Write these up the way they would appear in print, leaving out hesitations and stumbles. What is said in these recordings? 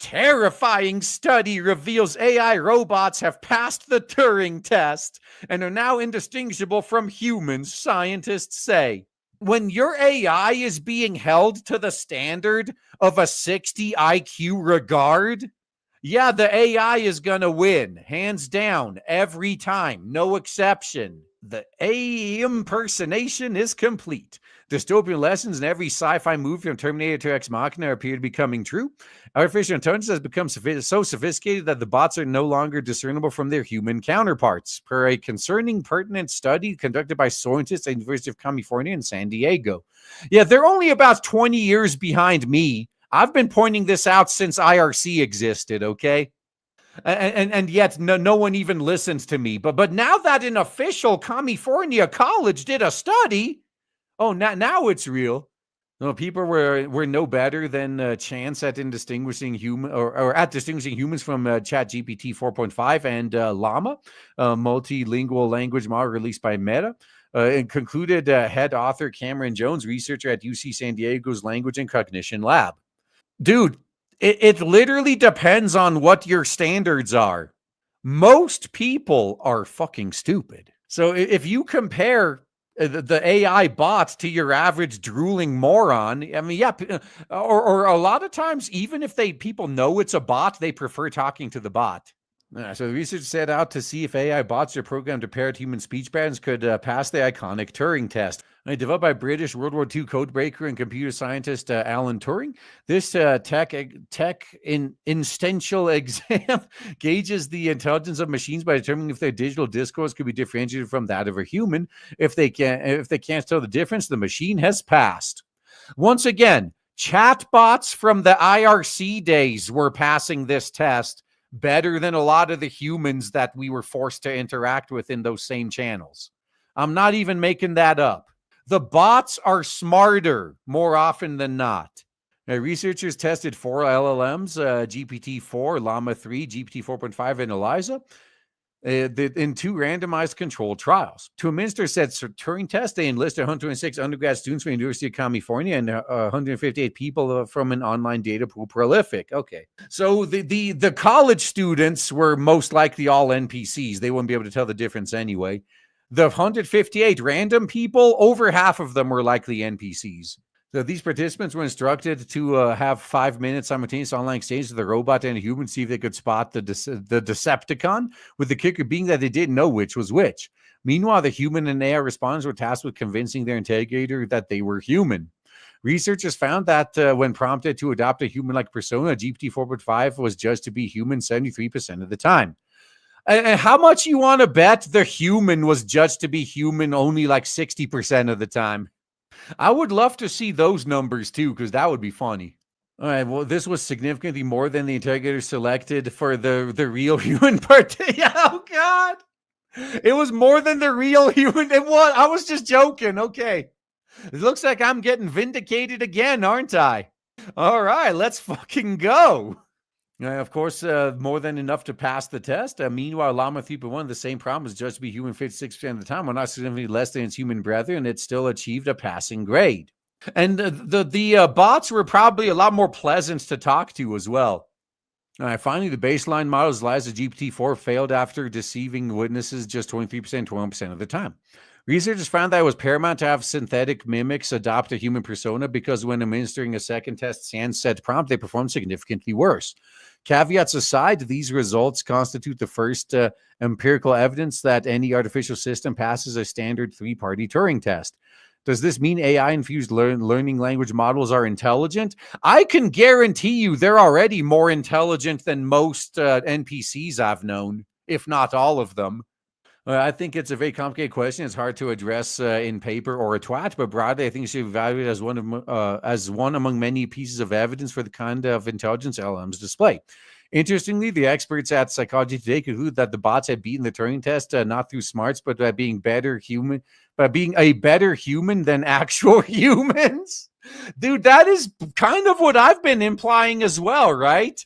Terrifying study reveals AI robots have passed the Turing test and are now indistinguishable from humans, scientists say. When your AI is being held to the standard of a 60 IQ regard, yeah, the AI is going to win, hands down, every time, no exception. The AI impersonation is complete. Dystopian lessons in every sci-fi movie from Terminator to Ex Machina appear to be coming true. Artificial intelligence has become so sophisticated that the bots are no longer discernible from their human counterparts, per a concerning, pertinent study conducted by scientists at the University of California in San Diego. Yeah, they're only about 20 years behind me. I've been pointing this out since IRC existed, okay? And yet no one even listens to me. But now that an official California college did a study, oh, now it's real. No, people were no better than Chance at distinguishing human or at distinguishing humans from ChatGPT 4.5 and Llama, a multilingual language model released by Meta. And concluded head author Cameron Jones, researcher at UC San Diego's Language and Cognition Lab. Dude, it literally depends on what your standards are. Most people are fucking stupid. So if you compare the AI bot to your average drooling moron, I mean, yeah, or a lot of times, even if people know it's a bot, they prefer talking to the bot. So the research set out to see if AI bots are programmed to parrot human speech patterns could pass the iconic Turing test. Developed by British World War II codebreaker and computer scientist Alan Turing, this tech instantial exam gauges the intelligence of machines by determining if their digital discourse could be differentiated from that of a human. If they can't tell the difference, the machine has passed. Once again, chatbots from the IRC days were passing this test better than a lot of the humans that we were forced to interact with in those same channels. I'm not even making that up. The bots are smarter more often than not. Researchers tested 4 LLMs, GPT-4, Llama 3, GPT 4.5, and Eliza, in 2 randomized controlled trials. To administer said Turing test, they enlisted 126 undergrad students from the University of California and 158 people from an online data pool prolific. Okay. So the college students were most likely all NPCs. They wouldn't be able to tell the difference anyway. The 158 random people, over half of them were likely NPCs. So these participants were instructed to have 5 minutes simultaneous online exchange with a robot and a human, see if they could spot the Decepticon, with the kicker being that they didn't know which was which. Meanwhile, the human and AI respondents were tasked with convincing their interrogator that they were human. Researchers found that when prompted to adopt a human-like persona, GPT 4.5 was judged to be human 73% of the time. And how much you want to bet the human was judged to be human only like 60% of the time? I would love to see those numbers too, because that would be funny. All right, well, this was significantly more than the interrogator selected for the real human part. Oh, God. It was more than the real human. It was. I was just joking. Okay. It looks like I'm getting vindicated again, aren't I? All right, let's fucking go. Of course, more than enough to pass the test. Meanwhile, Llama 3.1, the same problem, was judged to be human 56% of the time, while not significantly less than its human brethren. It still achieved a passing grade. And the bots were probably a lot more pleasant to talk to as well. All right, finally, the baseline models, Eliza GPT-4, failed after deceiving witnesses just 23%, 21% of the time. Researchers found that it was paramount to have synthetic mimics adopt a human persona because when administering a second test sans set prompt, they performed significantly worse. Caveats aside, these results constitute the first empirical evidence that any artificial system passes a standard 3-party Turing test. Does this mean AI-infused learning language models are intelligent? I can guarantee you they're already more intelligent than most NPCs I've known, if not all of them. I think it's a very complicated question. It's hard to address in paper or a twat, but broadly, I think it should be evaluated as one among many pieces of evidence for the kind of intelligence LLMs display. Interestingly, the experts at Psychology Today conclude that the bots had beaten the Turing test not through smarts, but by being a better human than actual humans. Dude, that is kind of what I've been implying as well, right?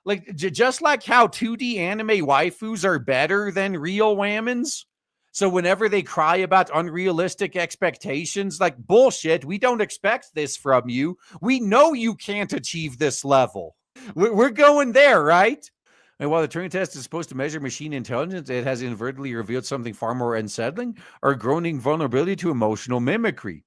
Like, just like how 2D anime waifus are better than real whammons. So whenever they cry about unrealistic expectations, like, bullshit, we don't expect this from you. We know you can't achieve this level. We're going there, right? And while the Turing test is supposed to measure machine intelligence, it has inadvertently revealed something far more unsettling: our growing vulnerability to emotional mimicry.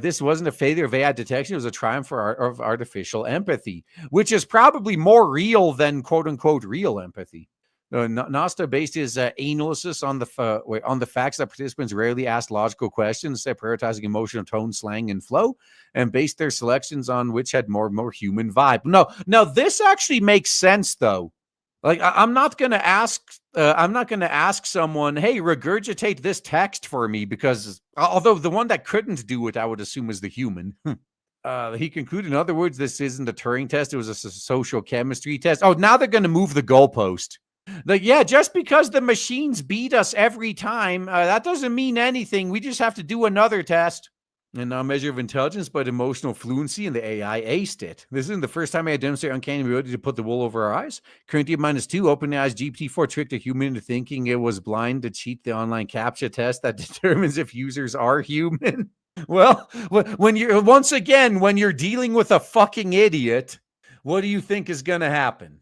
This wasn't a failure of AI detection; it was a triumph of artificial empathy, which is probably more real than "quote unquote" real empathy. Nasta based his analysis on the facts that participants rarely ask logical questions, instead prioritizing emotional tone, slang, and flow, and based their selections on which had more human vibe. No, now this actually makes sense though. Like I'm not gonna ask. I'm not gonna ask someone, "Hey, regurgitate this text for me," because although the one that couldn't do it, I would assume is the human. He concluded, in other words, this isn't a Turing test; it was a social chemistry test. Oh, now they're going to move the goalpost. Like, yeah, just because the machines beat us every time, that doesn't mean anything. We just have to do another test. And now measure of intelligence, but emotional fluency, and the AI aced it. This isn't the first time I demonstrate uncanny ability to put the wool over our eyes. Currently -2, OpenAI's GPT-4 tricked a human into thinking it was blind to cheat the online CAPTCHA test that determines if users are human. Well, when you're once again, when you're dealing with a fucking idiot, what do you think is going to happen?